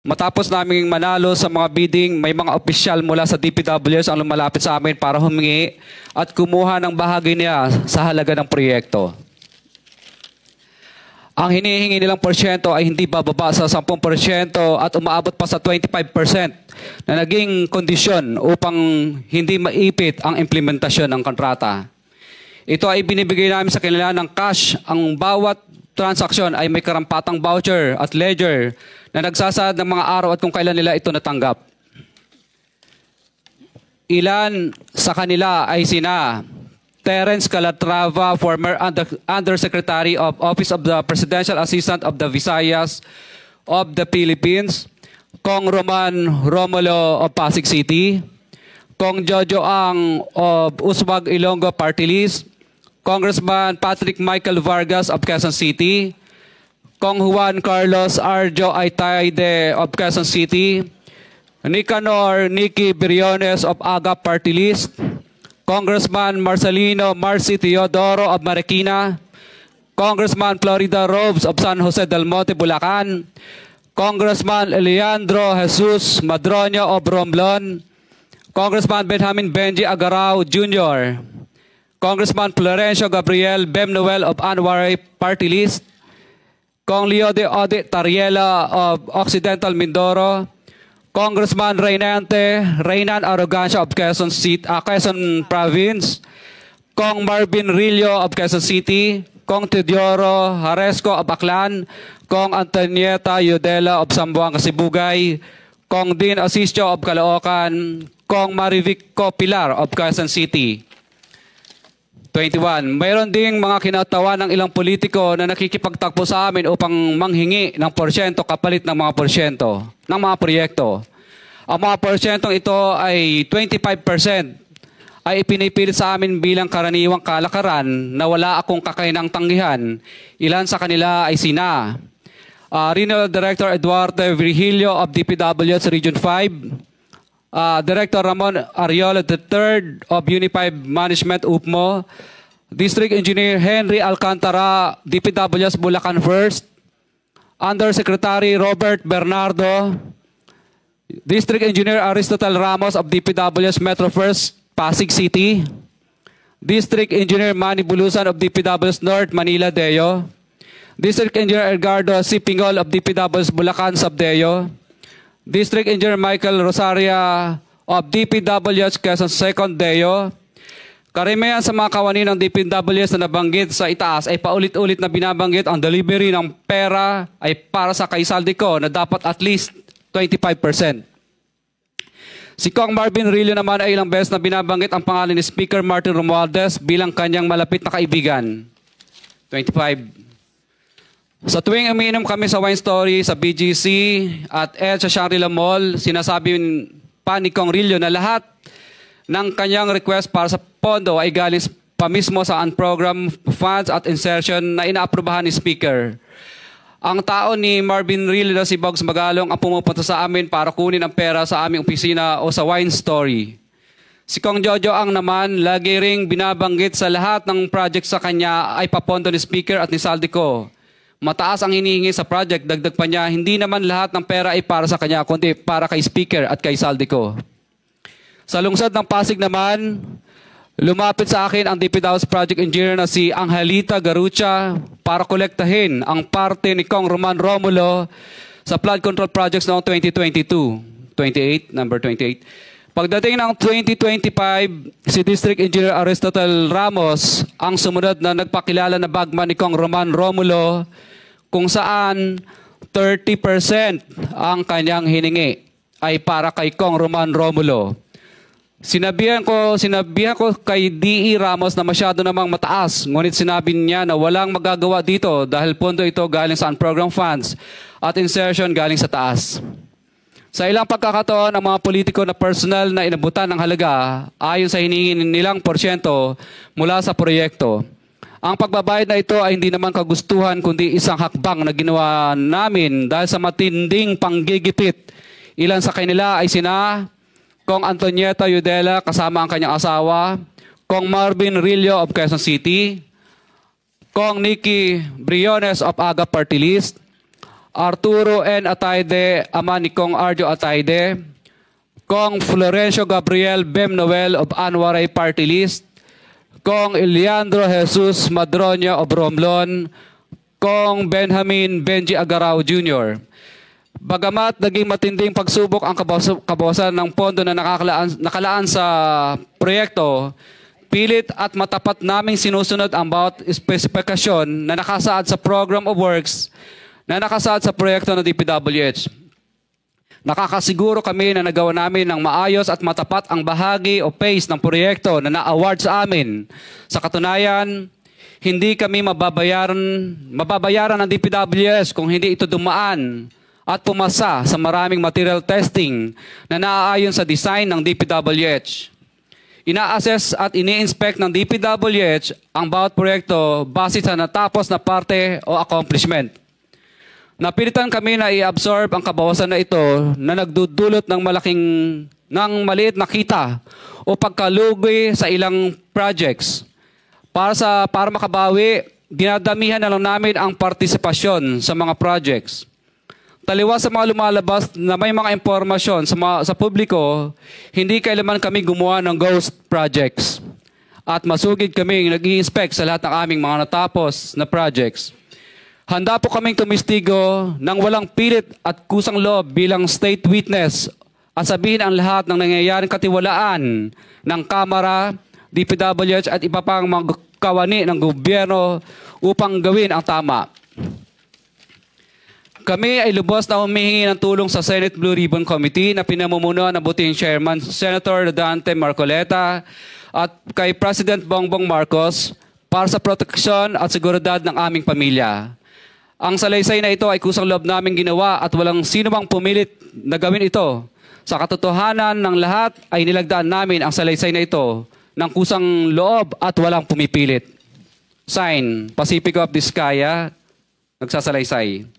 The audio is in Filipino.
Matapos naming manalo sa mga bidding, may mga opisyal mula sa DPWs ang lumalapit sa amin para humingi at kumuha ng bahagi niya sa halaga ng proyekto. Ang hinihingi nilang porsyento ay hindi bababa sa 10% at umaabot pa sa 25% na naging kondisyon upang hindi maipit ang implementasyon ng kontrata. Ito ay binibigay namin sa kanila ng cash. Ang bawat transaksyon ay may karampatang voucher at ledger na nagsasaad ng mga araw at kung kailan nila ito natanggap. Ilan sa kanila ay sina Terence Calatrava, former Undersecretary of Office of the Presidential Assistant of the Visayas of the Philippines, Kong Roman Romulo of Pasig City, Kong Jojo Ang of Uswag Ilonggo Party List, Congressman Patrick Michael Vargas of Quezon City, Kong Juan Carlos Arjo Aitayde of Quezon City, Nicanor Nicky Briones of AGA Party List, Congressman Marcelino Marcy Teodoro of Marikina, Congressman Florida Robes of San Jose del Monte, Bulacan, Congressman Leandro Jesus Madroño of Romblon, Congressman Benjamin Benji Agarao Jr., Congressman Florencio Gabriel Bemnoel of Anwaray Party List, Kong Leo de Ode Tariela of Occidental Mindoro, Congressman Reynan Arrogancia of Quezon Province, Kong Marvin Rillo of Quezon City, Kong Teodoro Haresco of Aklan, Kong Antonieta Yudela of Zamboanga, Sibugay, Kong Dean Asisio of Caloocan, Kong Marivico Pilar of Quezon City. 21. Mayroon ding mga kinatawa ng ilang politiko na nakikipagtakbo sa amin upang manghingi ng porsyento kapalit ng mga porsyento ng mga proyekto. Ang mga porsyentong ito ay 25% ay ipinipilit sa amin bilang karaniwang kalakaran na wala akong kakainang tanggihan. Ilan sa kanila ay sina Regional Director Eduardo Virgilio of DPWS Region 5, Director Ramon Ariola III of Unified Management UPMO, District Engineer Henry Alcantara, DPWS Bulacan First, Undersecretary Robert Bernardo, District Engineer Aristotle Ramos of DPWS Metro First, Pasig City, District Engineer Manny Bulusan of DPWS North, Manila Deo, District Engineer Edgardo C. Pingol of DPWS Bulacan Subdeo, District Engineer Michael Rosaria of DPWS Quezon Second Deo. Karamihan sa mga kawani ng DPWS na nabanggit sa itaas ay paulit-ulit na binabanggit ang delivery ng pera ay para sa kay Saldico na dapat at least 25%. Si Kong Marvin Rillo naman ay ilang beses na binabanggit ang pangalan ni Speaker Martin Romualdez bilang kanyang malapit na kaibigan. 25. Sa tuwing umiinom kami sa Wine Story, sa BGC at sa Shangri-La Mall, sinasabi pa ni Kong Rillo na lahat ng kanyang request para sa pondo ay galing pa mismo sa unprogram funds at insertion na inaaprubahan ni Speaker. Ang tao ni Marvin Rillo na si Bogs Magalong ang pumupunta sa amin para kunin ang pera sa aming opisina o sa Wine Story. Si Kong Jojo Ang naman, lagi ring binabanggit sa lahat ng project sa kanya ay papondo ni Speaker at ni Saldico. Mataas ang hinihingi sa project, dagdag pa niya, hindi naman lahat ng pera ay para sa kanya, kundi para kay Speaker at kay Saldico. Sa lungsod ng Pasig naman, lumapit sa akin ang DPWS Project Engineer na si Angelita Garucha para kolektahin ang parte ni Kong Roman Romulo sa flood control projects noong 2022. Number 28. Pagdating ng 2025, si District Engineer Aristotle Ramos ang sumunod na nagpakilala na bagman ni Kong Roman Romulo kung saan 30% ang kanyang hiningi ay para kay Kong Roman Romulo. Sinabihan ko kay D.E. Ramos na masyado namang mataas, ngunit sinabi niya na walang magagawa dito dahil pondo ito galing sa unprogram funds at insertion galing sa taas. Sa ilang pagkakataon, ang mga politiko na personal na inabutan ng halaga ayon sa hiningi nilang porsyento mula sa proyekto. Ang pagbabayad na ito ay hindi naman kagustuhan kundi isang hakbang na ginawa namin dahil sa matinding panggigipit. Ilan sa kanila ay sina Kong Antonieta Yudela kasama ang kanyang asawa, Kong Marvin Rillo of Quezon City, Kong Nicky Briones of AGA Party List, Arturo N. Ataide, ama ni Kong Arjo Ataide, Kong Florencio Gabriel Bem Noel of Anwaray Party List, Kong Eliandro Jesus Madroño of Romblon, Kong Benjamin Benji Agarao Jr. Bagamat naging matinding pagsubok ang kabawasan ng pondo na nakalaan sa proyekto, pilit at matapat naming sinusunod ang bawat espesipikasyon na nakasaad sa Program of Works na nakasaad sa proyekto ng DPWH. Nakakasiguro kami na nagawa namin ng maayos at matapat ang bahagi o phase ng proyekto na na-award sa amin. Sa katunayan, hindi kami mababayaran ng DPWH kung hindi ito dumaan at pumasa sa maraming material testing na naaayon sa design ng DPWH. Ina-assess at ini-inspect ng DPWH ang bawat proyekto base sa natapos na parte o accomplishment. Napilitan kami na i-absorb ang kabawasan na ito na nagdudulot ng maliit na kita o pagkalugi sa ilang projects. Para makabawi, dinadamihan na lang namin ang partisipasyon sa mga projects. Taliwas sa mga lumalabas na may mga impormasyon sa publiko, hindi kailanman kami gumawa ng ghost projects. At masugid kami nag-i-inspect sa lahat ng aming mga natapos na projects. Handa po kaming tumistigo ng walang pilit at kusang loob bilang state witness at sabihin ang lahat ng nangyayaring katiwalaan ng Kamara, DPWH at iba pang mga kawani ng gobyerno upang gawin ang tama. Kami ay lubos na humihingi ng tulong sa Senate Blue Ribbon Committee na pinamumunuan ng buting Chairman Senator Dante Marcoleta at kay President Bongbong Marcos para sa proteksyon at seguridad ng aming pamilya. Ang salaysay na ito ay kusang loob namin ginawa at walang sino mang pumilit na gawin ito. Sa katotohanan ng lahat ay nilagdaan namin ang salaysay na ito ng kusang loob at walang pumipilit. Sign, Pacifico of Vizcaya, nagsasalaysay.